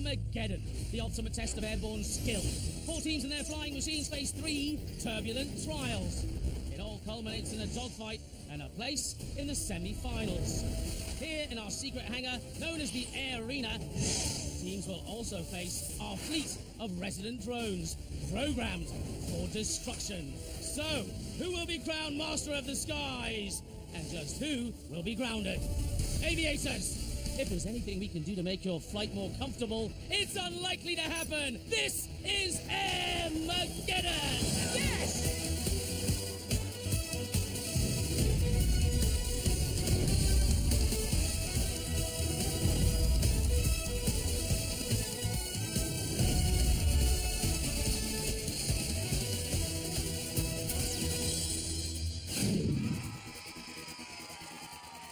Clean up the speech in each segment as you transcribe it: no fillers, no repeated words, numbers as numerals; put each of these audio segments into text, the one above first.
Airmageddon, the ultimate test of airborne skill. 4 teams and their flying machines face 3 turbulent trials. It all culminates in a dogfight and a place in the semi-finals. Here in our secret hangar, known as the Air Arena, teams will also face our fleet of resident drones, programmed for destruction. So, who will be crowned Master of the Skies? And just who will be grounded? Aviators! If there's anything we can do to make your flight more comfortable, it's unlikely to happen. This is Airmageddon! Yes!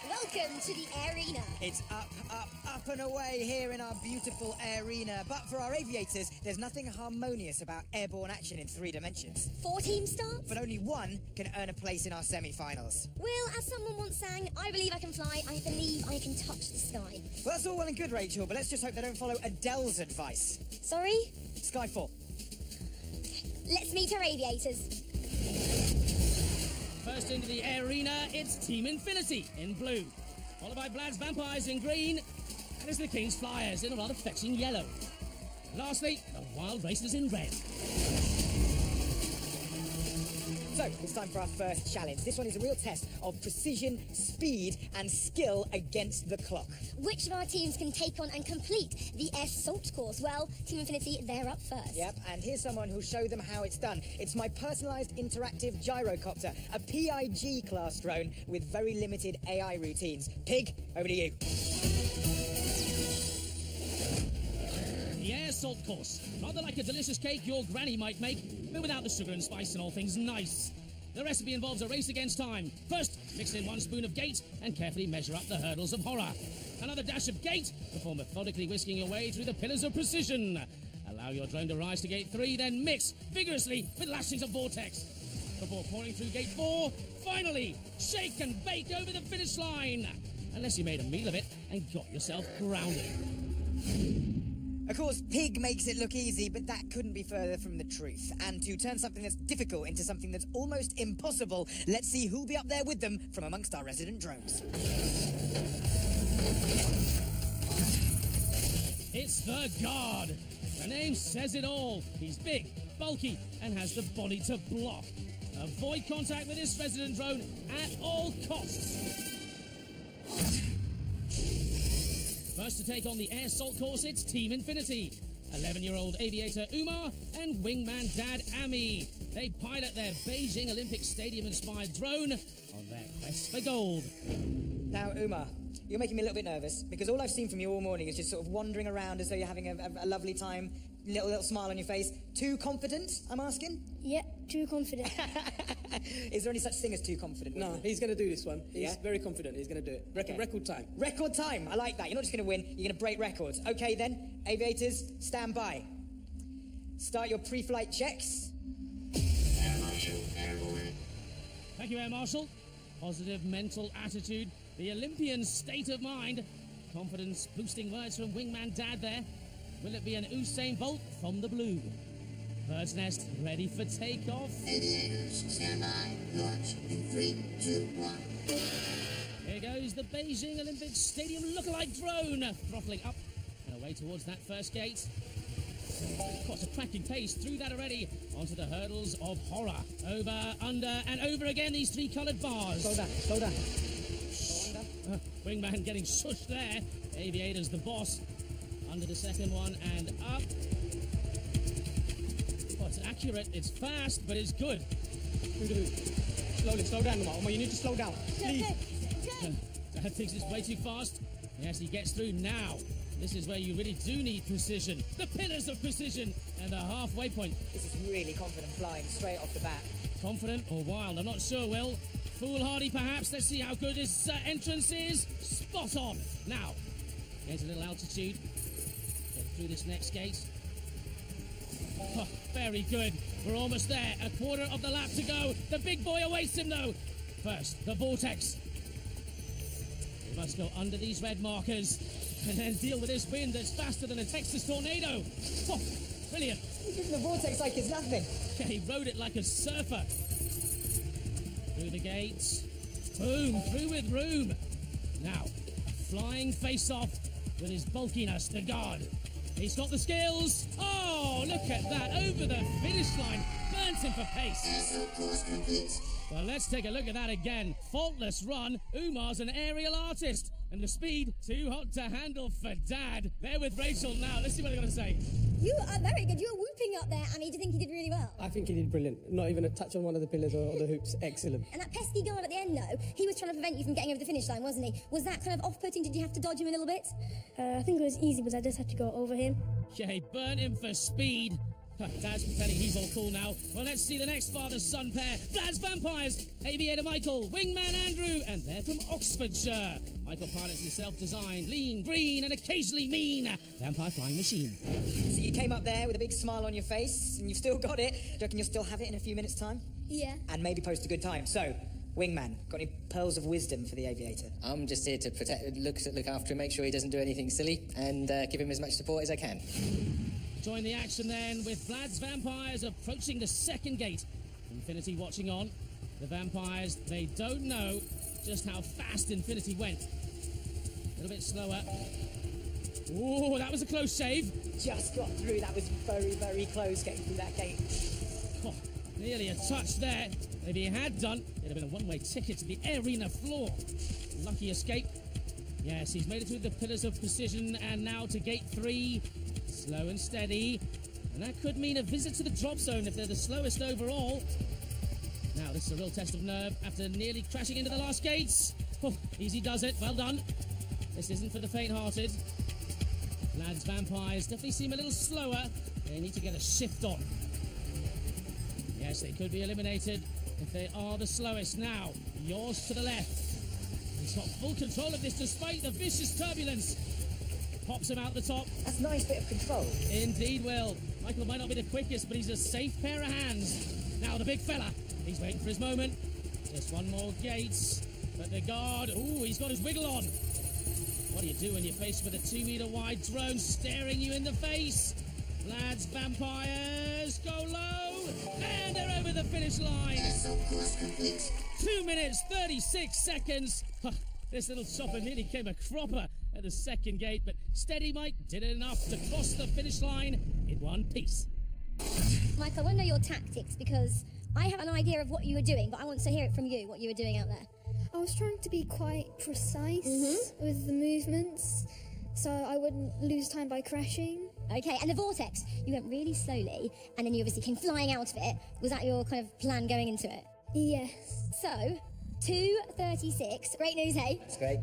Welcome to the Arena. It's up, up, up and away here in our beautiful Arena. But for our aviators, there's nothing harmonious about airborne action in 3 dimensions. 4 teams start? But only one can earn a place in our semi-finals. Well, as someone once sang, I believe I can fly, I believe I can touch the sky. Well, that's all well and good, Rachel, but let's just hope they don't follow Adele's advice. Sorry? Skyfall. Let's meet our aviators. First into the Arena, it's Team Infinity in blue, followed by Blad's Vampires in green, and it's the King's Flyers in a rather fetching yellow. Lastly, the Wild Racers in red. So, it's time for our first challenge. This one is a real test of precision, speed, and skill against the clock. Which of our teams can take on and complete the Air Salt course? Well, Team Infinity, they're up first. Yep, and here's someone who'll show them how it's done. It's my personalised interactive gyrocopter, a PIG class drone with very limited AI routines. Pig, over to you. The Air Salt course, rather like a delicious cake your granny might make, but without the sugar and spice and all things nice. The recipe involves a race against time. First, mix in 1 spoon of gate and carefully measure up the hurdles of horror. Another dash of gate before methodically whisking your way through the pillars of precision. Allow your drone to rise to gate 3, then mix vigorously with lashings of vortex. Before pouring through gate 4, finally, shake and bake over the finish line. Unless you made a meal of it and got yourself grounded. Of course, Pig makes it look easy, but that couldn't be further from the truth. And to turn something that's difficult into something that's almost impossible, let's see who'll be up there with them from amongst our resident drones. It's the Guard. The name says it all. He's big, bulky, and has the body to block. Avoid contact with this resident drone at all costs. First to take on the Air Salt course, it's Team Infinity. 11-year-old aviator Umar and wingman Dad Ami. They pilot their Beijing Olympic Stadium-inspired drone on their quest for gold. Now, Umar, you're making me a little bit nervous, because all I've seen from you all morning is just sort of wandering around as though you're having a lovely time, little smile on your face. Too confident, I'm asking? Yeah, too confident. Is there any such thing as too confident? No, he's going to do this one. He's very confident. He's going to do it. Record time. Record time. I like that. You're not just going to win. You're going to break records. Okay, then. Aviators, stand by. Start your pre-flight checks. Air Marshal, airborne. Thank you, Air Marshal. Positive mental attitude, the Olympian state of mind. Confidence-boosting words from wingman Dad there. Will it be an Usain Bolt from the blue? Bird's nest ready for takeoff. Aviators, stand by. Launch in 3, 2, 1. Here goes the Beijing Olympic Stadium lookalike drone, throttling up and away towards that first gate. Quite a cracking pace through that already, onto the hurdles of horror. Over, under, and over again, these 3 coloured bars. Slow down, slow down. Wingman getting shushed there. Aviator's the boss. Under the second one and up. Oh, it's accurate, it's fast, but it's good. Slowly, slow down, Omar. You need to slow down. Please. Dad thinks it's way too fast. Yes, he gets through now. This is where you really do need precision. The pillars of precision and the halfway point. This is really confident flying straight off the bat. Confident or wild? I'm not sure, Will. Foolhardy, perhaps. Let's see how good his entrance is. Spot on. Now, get a little altitude. Get through this next gate. Oh, very good. We're almost there. A quarter of the lap to go. The big boy awaits him, though. First, the vortex. We must go under these red markers. and then deal with this wind that's faster than a Texas tornado. Oh, brilliant. He's using the vortex like it's nothing. Yeah, he rode it like a surfer. Through the gates. Boom, through with room. Now, a flying face-off with his bulkiness, the god. He's got the skills. Oh, look at that, over the finish line. Burnt him for pace. Assault course complete. Well, let's take a look at that again. Faultless run. Umar's an aerial artist. And the speed, too hot to handle for Dad. They're with Rachel now. Let's see what they're going to say. You are very good. You were whooping up there, Amy. Do you think he did really well? I think he did brilliant. Not even a touch on one of the pillars or the hoops. Excellent. And that pesky guard at the end, though, he was trying to prevent you from getting over the finish line, wasn't he? Was that kind of off-putting? Did you have to dodge him a little bit? I think it was easy, but I just had to go over him. Yeah, he burnt him for speed. Dad's pretending he's all cool now. Well, let's see the next father-son pair. Vlad's Vampires, Aviator Michael, Wingman Andrew, and they're from Oxfordshire. Michael pilots his self-designed, lean, green, and occasionally mean vampire flying machine. So you came up there with a big smile on your face, and you've still got it. Do you reckon you'll still have it in a few minutes' time? Yeah. And maybe post a good time. So, Wingman, got any pearls of wisdom for the Aviator? I'm just here to protect, look after him, make sure he doesn't do anything silly, and give him as much support as I can. Join the action then with Vlad's Vampires approaching the second gate. Infinity watching on. The Vampires, they don't know just how fast Infinity went. A little bit slower. Ooh, that was a close save. Just got through. That was very, very close getting through that gate. Oh, nearly a touch there. If he had done, it'd have been a one-way ticket to the arena floor. Lucky escape. Yes, he's made it through the pillars of precision, and now to gate 3. Slow and steady. And that could mean a visit to the drop zone if they're the slowest overall. Now, this is a real test of nerve after nearly crashing into the last gates. Oh, easy does it. Well done. This isn't for the faint-hearted. Vlad's Vampires definitely seem a little slower. They need to get a shift on. Yes, they could be eliminated if they are the slowest. Now, yours to the left. He's got full control of this despite the vicious turbulence. Pops him out the top. That's a nice bit of control. Indeed will. Michael might not be the quickest, but he's a safe pair of hands. Now the big fella. He's waiting for his moment. Just one more gate. But the guard, ooh, he's got his wiggle on. What do you do when you're faced with a 2-meter wide drone staring you in the face? Vlad's Vampires go low. And they're over the finish line. Assault course complete. 2 minutes, 36 seconds. This little chopper nearly came a cropper at the second gate, but Steady Mike did it enough to cross the finish line in one piece. Michael, I want to know your tactics, because I have an idea of what you were doing, but I want to hear it from you, what you were doing out there. I was trying to be quite precise with the movements, so I wouldn't lose time by crashing. Okay, and the vortex, you went really slowly, and then you obviously came flying out of it. Was that your kind of plan going into it? Yes. So, 2:36. Great news, hey? That's great.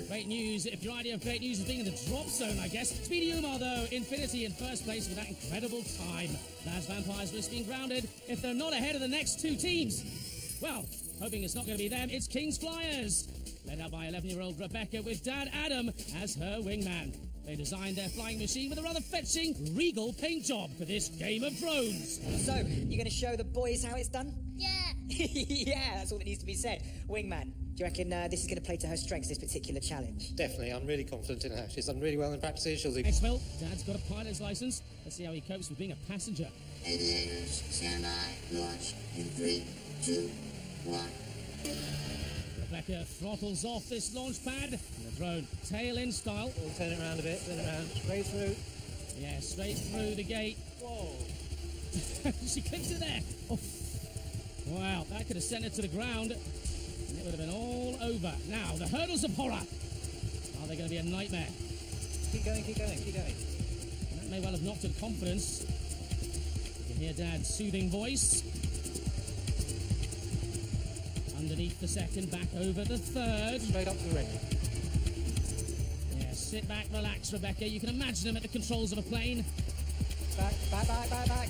Great news. If your idea of great news is being in the drop zone, I guess. Speedy Umar, though, Infinity in first place with that incredible time. Vlad's Vampires risk being grounded if they're not ahead of the next two teams. Well, hoping it's not going to be them, it's King's Flyers. Led out by 11-year-old Rebecca with Dad Adam as her wingman. They designed their flying machine with a rather fetching, regal paint job for this game of drones. So, you're going to show the boys how it's done? Yeah. Yeah, that's all that needs to be said. Wingman, do you reckon this is going to play to her strengths, this particular challenge? Definitely, I'm really confident in her. She's done really well in practices. She'll do. Exfil, Dad's got a pilot's license. Let's see how he copes with being a passenger. Aviators, stand by. Launch in 3, 2, 1. Rebecca throttles off this launch pad, and the drone tail-in style. We'll turn it around a bit, turn it around, straight through. Yeah, straight through the gate. Whoa. She clips it there. Oh. Wow, that could have sent it to the ground, and it would have been all over. Now, the hurdles of horror. Are they going to be a nightmare? Keep going, keep going, keep going. And that may well have knocked her confidence. You can hear Dad's soothing voice. Underneath the second, back over the third. Straight up to the ring. Yeah, sit back, relax, Rebecca. You can imagine them at the controls of a plane. Back, back, back, back, back.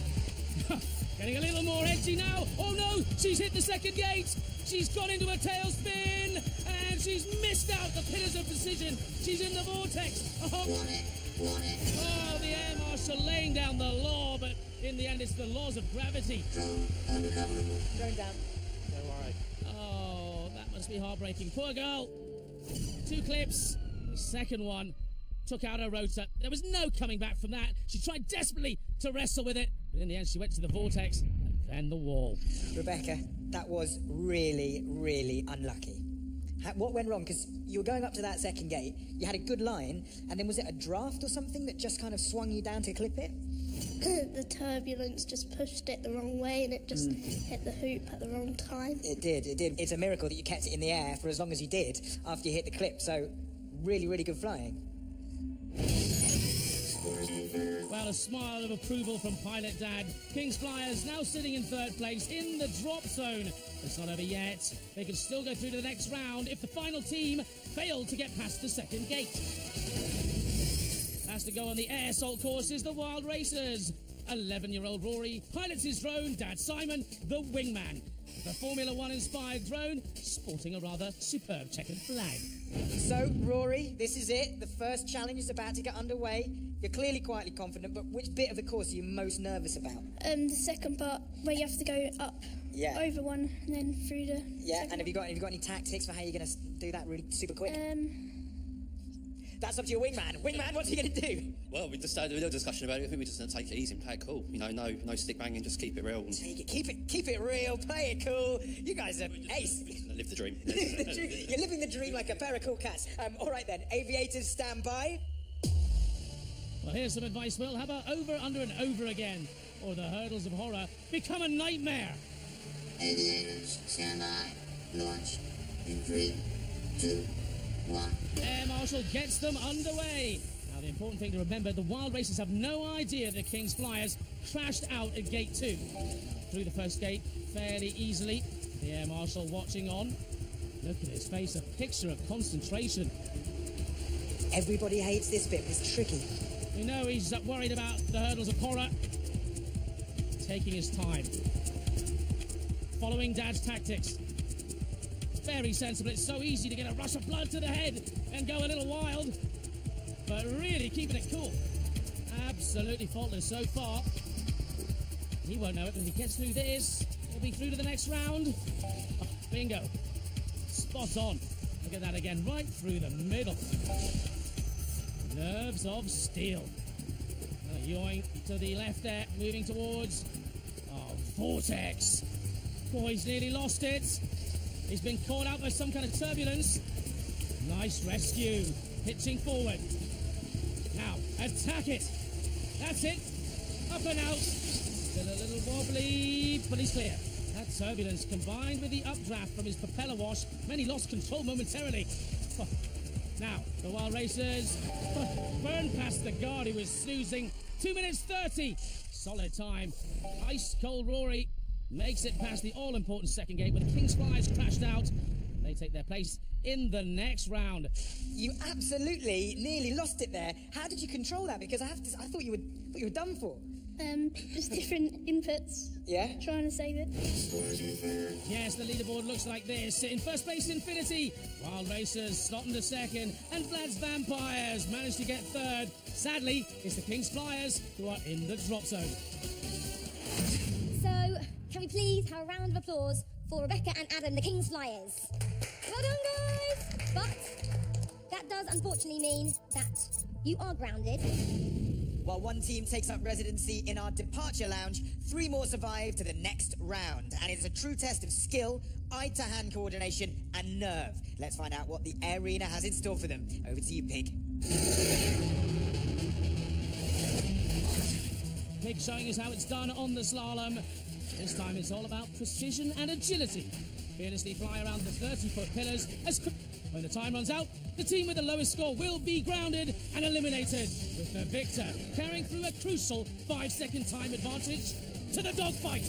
Getting a little more edgy now. Oh no, she's hit the second gate. She's gone into a tailspin, and she's missed out the pillars of precision. She's in the vortex. Oh, the Air Marshal laying down the law, but in the end it's the laws of gravity. Drone down. Don't worry. Oh, that must be heartbreaking. Poor girl. 2 clips. The second one took out her rotor. There was no coming back from that. She tried desperately to wrestle with it, but in the end she went to the vortex and then the wall. Rebecca, that was really, really unlucky. What went wrong? Because you were going up to that second gate, you had a good line, and then was it a draft or something that just kind of swung you down to clip it? The turbulence just pushed it the wrong way and it just hit the hoop at the wrong time. It did. It's a miracle that you kept it in the air for as long as you did after you hit the clip, so really, really good flying. Well, a smile of approval from Pilot Dad. King's Flyers now sitting in third place in the drop zone. It's not over yet. They can still go through to the next round if the final team failed to get past the second gate. Has to go on the air assault course is the Wild Racers. 11-year-old Rory pilots his drone, Dad Simon, the wingman. The Formula One inspired drone sporting a rather superb checkered flag. So, Rory, this is it. The first challenge is about to get underway. You're clearly quietly confident, but which bit of the course are you most nervous about? The second part where you have to go up, over one, and then through the. Yeah, and have you got any tactics for how you're going to do that really super quick? That's up to your wingman. Wingman, what's he going to do? Well, we just had a little discussion about it. I think we're just going to take it easy and play it cool. You know, no stick banging, just keep it real. Keep it real, play it cool. You guys are ace. Live the dream. You're living the dream like a pair of cool cats. All right then, aviators stand by. Well, here's some advice, Will. How about over, under, and over again? Or the hurdles of horror become a nightmare. Aviators, stand by. Launch in 3, 2, 1. Air Marshal gets them underway. Now, the important thing to remember, the Wild Racers have no idea the King's Flyers crashed out at Gate 2. Through the first gate fairly easily. The Air Marshal watching on. Look at his face, a picture of concentration. Everybody hates this bit, it's tricky. You know he's worried about the hurdles of horror. Taking his time. Following Dad's tactics. Very sensible. It's so easy to get a rush of blood to the head and go a little wild. But really keeping it cool. Absolutely faultless so far. He won't know it, but if he gets through this, he'll be through to the next round. Oh, bingo. Spot on. Look at that again, right through the middle. Nerves of steel. Yoink to the left there, moving towards... Oh, vortex. Boy, he's nearly lost it. He's been caught out by some kind of turbulence. Nice rescue. Pitching forward. Now, attack it. That's it. Up and out. Still a little wobbly, but he's clear. That turbulence combined with the updraft from his propeller wash meant he lost control momentarily. Now, the Wild Racers burned past the guard who was snoozing. 2 minutes 30. Solid time. Ice cold Rory makes it past the all-important second gate, but the King's Flyers crashed out. They take their place in the next round. You absolutely nearly lost it there. How did you control that? Because I thought you were done for. Just different inputs. Yeah? Trying to save it. Yes, the leaderboard looks like this. In first place, Infinity. Wild Racers slotting to second. And Vlad's Vampires managed to get third. Sadly, it's the King's Flyers who are in the drop zone. So, can we please have a round of applause for Rebecca and Adam, the King's Flyers? Well done, guys! But that does unfortunately mean that you are grounded. While one team takes up residency in our departure lounge, 3 more survive to the next round. And it's a true test of skill, eye-to-hand coordination, and nerve. Let's find out what the arena has in store for them. Over to you, Pig. Pig showing us how it's done on the slalom. This time it's all about precision and agility. Fearlessly fly around the 30-foot pillars as when the time runs out, the team with the lowest score will be grounded and eliminated, with the victor carrying through a crucial 5-second time advantage to the dogfight.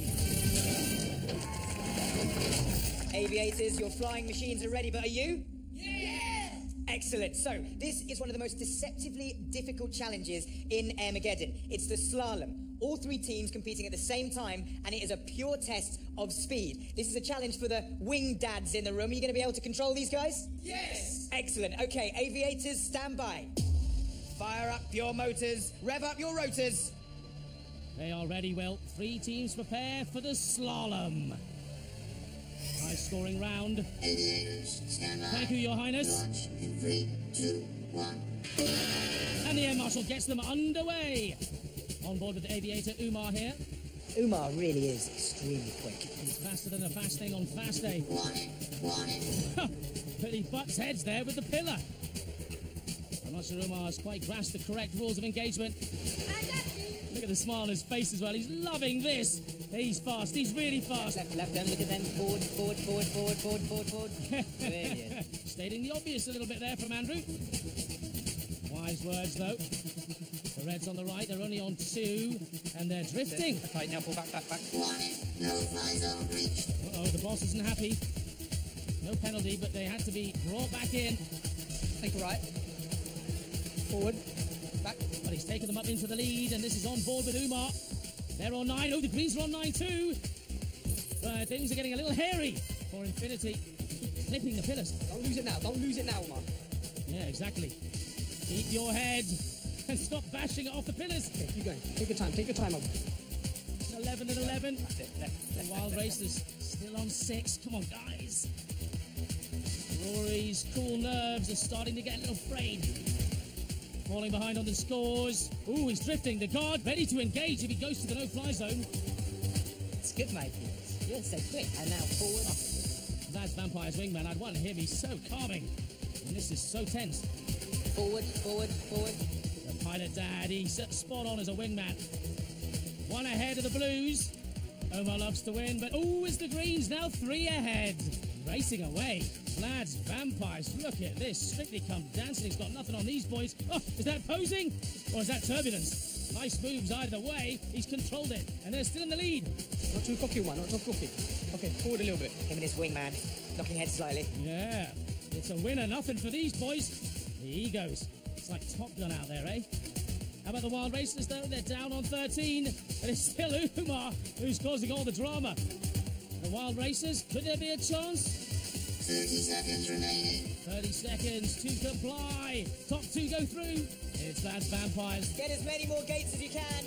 Aviators, your flying machines are ready, but are you? Yeah! Excellent. So, this is one of the most deceptively difficult challenges in Airmageddon. It's the slalom. All 3 teams competing at the same time, and it is a pure test of speed. This is a challenge for the wing dads in the room. Are you going to be able to control these guys? Yes! Excellent. Okay, aviators, stand by. Fire up your motors. Rev up your rotors. They are ready, Will. 3 teams prepare for the slalom. High-scoring round. Aviators, stand by. Thank you, Your Highness. Launch in 3, 2, 1. And the Air Marshal gets them underway. On board with the aviator Umar here. Umar really is extremely quick. He's faster than a fast thing on fast day. Warning. But he butts heads there with the pillar. I'm not sure Umar's quite grasped the correct rules of engagement. Look at the smile on his face as well. He's loving this. He's fast. He's really fast. Left, look at them. Forward. Brilliant. Stating the obvious a little bit there from Andrew. Wise words, though. The Reds on the right, they're only on 2, and they're drifting. Okay, now pull back. Warning. No fly zone breached. Uh-oh, the boss isn't happy. No penalty, but they had to be brought back in. Take a right. Forward. Back. But he's taken them up into the lead, and this is on board with Umar. They're on 9. Oh, the Greens are on 9 too. But things are getting a little hairy for Infinity. Clipping the pillars. Don't lose it now, Omar. Yeah, exactly. Keep your head and stop bashing it off the pillars. Okay, keep going. Take your time, Omar. 11 and 11. The Wild Racers still on 6. Come on, guys. Rory's cool nerves are starting to get a little frayed. Falling behind on the scores. Ooh, he's drifting. The guard ready to engage if he goes to the no-fly zone. It's good, mate. You're so quick. And now forward. That's Vampire's wingman. I'd want to hear me so calming. And this is so tense. Forward. The pilot dad, he's spot on as a wingman. One ahead of the Blues. Omar loves to win, but is the Greens now 3 ahead. Racing away. Lads, Vampires, look at this. Strictly Come Dancing. He's got nothing on these boys. Oh, is that posing? Or is that turbulence? Nice moves either way. He's controlled it, and they're still in the lead. Not too cocky, Omar. Not too cocky. Okay, forward a little bit. Him and his wingman, knocking head slightly. Yeah, it's a win or nothing for these boys. The egos. It's like Top Gun out there, eh? How about the Wild Racers, though? They're down on 13, but it's still Umar who's causing all the drama. The Wild Racers, could there be a chance? 30 seconds remaining. 30 seconds to comply. Top 2 go through. It's Vlad's Vampires. Get as many more gates as you can.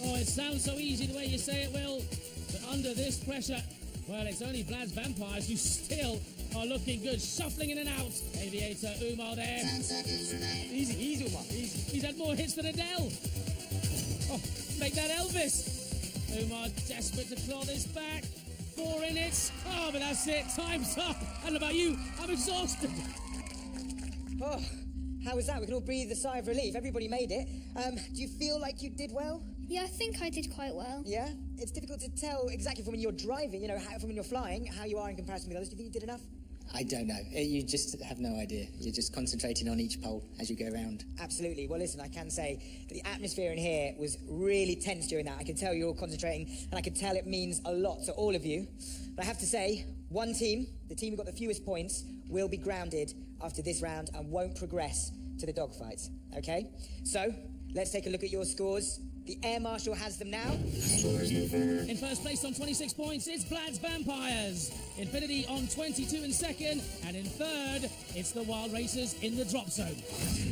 Oh, it sounds so easy the way you say it, Will. But under this pressure, well, it's only Vlad's Vampires who still are looking good. Shuffling in and out. Aviator Umar there. 10 seconds remaining. Easy, Omar. Easy. He's had more hits than Adele. Oh, make that Elvis. Umar desperate to claw this back. 4 in it. Oh, but that's it. Time's up. I don't know about you. I'm exhausted. Oh, how was that? We can all breathe a sigh of relief. Everybody made it. Do you feel like you did well? Yeah, I think I did quite well. Yeah? It's difficult to tell exactly from when you're driving, from when you're flying, how you are in comparison with others. Do you think you did enough? I don't know. You just have no idea. You're just concentrating on each pole as you go around. Absolutely. Well, listen, I can say that the atmosphere in here was really tense during that. I can tell you're all concentrating, and I can tell it means a lot to all of you. But I have to say, one team, the team who got the fewest points, will be grounded after this round and won't progress to the dogfights. Okay? So, let's take a look at your scores. The Air Marshal has them now. In first place on 26 points, it's Vlad's Vampires. Infinity on 22 in second. And in third, it's the Wild Racers in the drop zone.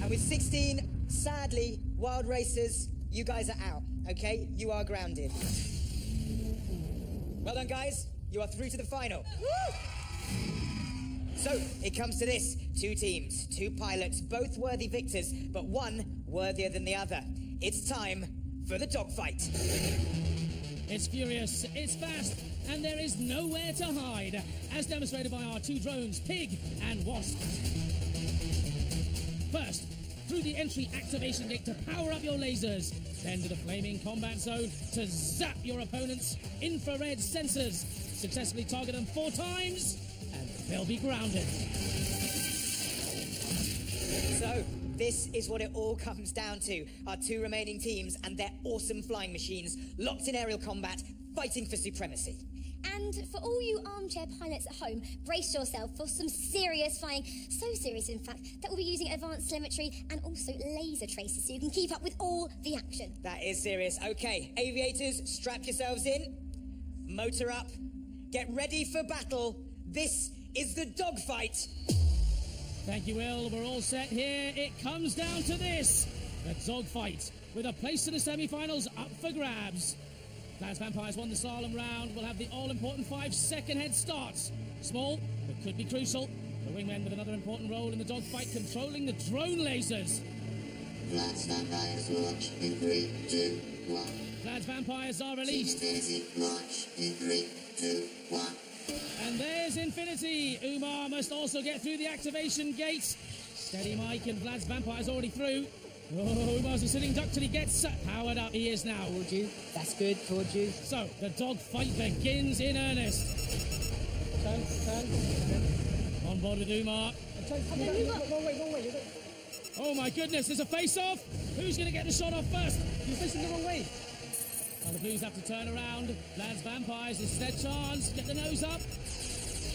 And with 16, sadly, Wild Racers, you guys are out. Okay? You are grounded. Well done, guys. You are through to the final. Woo! So, it comes to this. 2 teams, 2 pilots, both worthy victors, but one worthier than the other. It's time for the dogfight. It's furious, it's fast, and there is nowhere to hide, as demonstrated by our 2 drones, Pig and Wasp. First, through the entry activation gate to power up your lasers, then to the flaming combat zone to zap your opponent's infrared sensors. Successfully target them 4 times, and they'll be grounded. So, this is what it all comes down to. Our 2 remaining teams and their awesome flying machines, locked in aerial combat, fighting for supremacy. And for all you armchair pilots at home, brace yourself for some serious flying. So serious, in fact, that we'll be using advanced telemetry and also laser tracers so you can keep up with all the action. That is serious. Okay, aviators, strap yourselves in. Motor up. Get ready for battle. This is the dogfight. Thank you, Will. We're all set here. It comes down to this. The dogfight, with a place to the semi-finals up for grabs. Vlad's Vampires won the slalom round. Will have the all-important 5-second head start. Small, but could be crucial. The wingmen with another important role in the dogfight, controlling the drone lasers. Vlad's vampires launch in 3, 2, 1. Vlad's vampires are released. Infinity launch in 3, 2, 1. And there's Infinity. Umar must also get through the activation gates. Steady Mike, and Vlad's vampire's already through. Oh, Umar's a sitting duck till he gets powered up. He is now. Told you. That's good. Told you. So, the dogfight begins in earnest. Turn. On board with Umar. Wrong way. Oh my goodness, there's a face-off. Who's going to get the shot off first? You're facing the wrong way. Now the Blues have to turn around. Vlad's vampires, it's their chance. Get the nose up.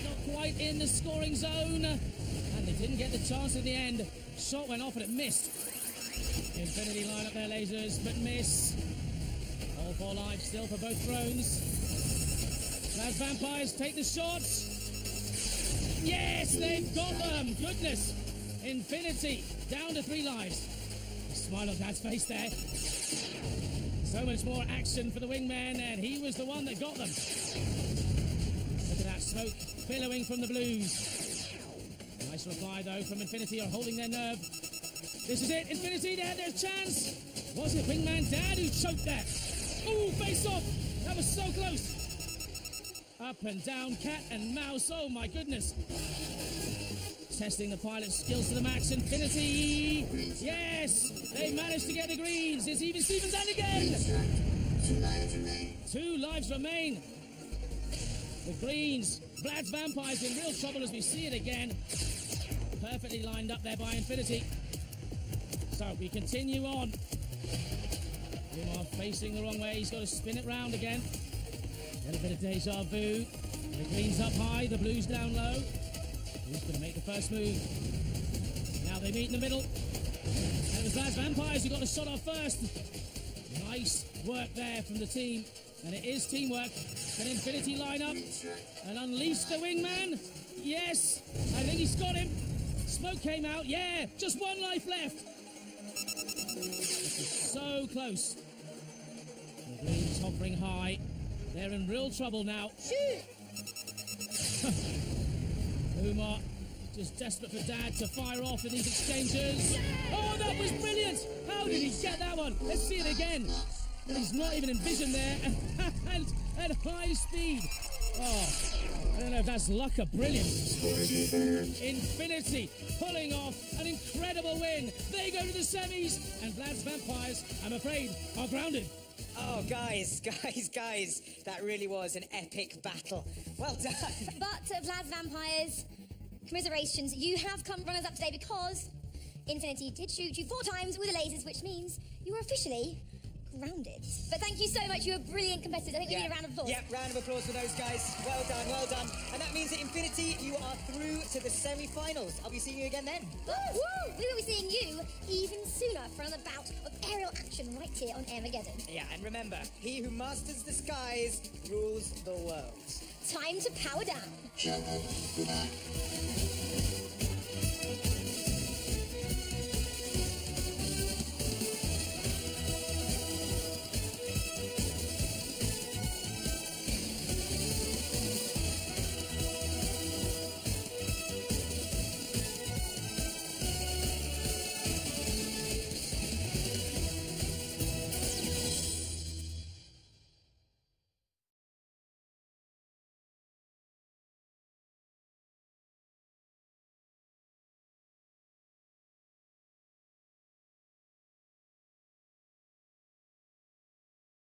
Not quite in the scoring zone. And they didn't get the chance in the end. Shot went off and it missed. Infinity line up their lasers, but miss. All 4 lives still for both drones. Vlad's vampires take the shots. Yes, they've got them. Goodness. Infinity down to 3 lives. A smile on Dad's face there. So much more action for the wingman, and he was the one that got them. Look at that smoke billowing from the Blues. Nice reply, though, from Infinity, are holding their nerve. This is it, Infinity, they had their chance. Was it wingman Dad who choked there? Ooh, face off. That was so close. Up and down, cat and mouse. Oh, my goodness. Testing the pilot's skills to the max. Infinity. Yes, they managed to get the greens. It's even Stevens and again. 2 lives remain. The greens. Vlad's vampires in real trouble as we see it again. Perfectly lined up there by Infinity. So we continue on. Umar facing the wrong way. He's got to spin it round again. A little bit of deja vu. The greens up high, the Blues down low. Who's going to make the first move? Now they meet in the middle. And it was Vlad's vampires who got the shot off first. Nice work there from the team. And it is teamwork. Can Infinity line up and unleash the wingman? Yes, I think he's got him. Smoke came out. Yeah, just 1 life left. This is so close. The Blues hovering high. They're in real trouble now. Umar just desperate for Dad to fire off in these exchanges. Oh, that was brilliant! How did he get that one? Let's see it again. He's not even in vision there, and at high speed. Oh, I don't know if that's luck or brilliance. Infinity pulling off an incredible win. They go to the semis, and Vlad's vampires, I'm afraid, are grounded. Oh, guys, that really was an epic battle. Well done. But Vlad's vampires, commiserations, you have come runners up today because Infinity did shoot you 4 times with the lasers, which means you are officially grounded. But thank you so much, you were brilliant competitors. I think we need a round of applause. Yeah, round of applause for those guys. Well done, well done. And that means that Infinity, you are through to the semi-finals. I'll be seeing you again then. Woo! We will be seeing you even sooner for another bout of aerial action right here on Airmageddon. Yeah, and remember, he who masters the skies rules the world. Time to power down.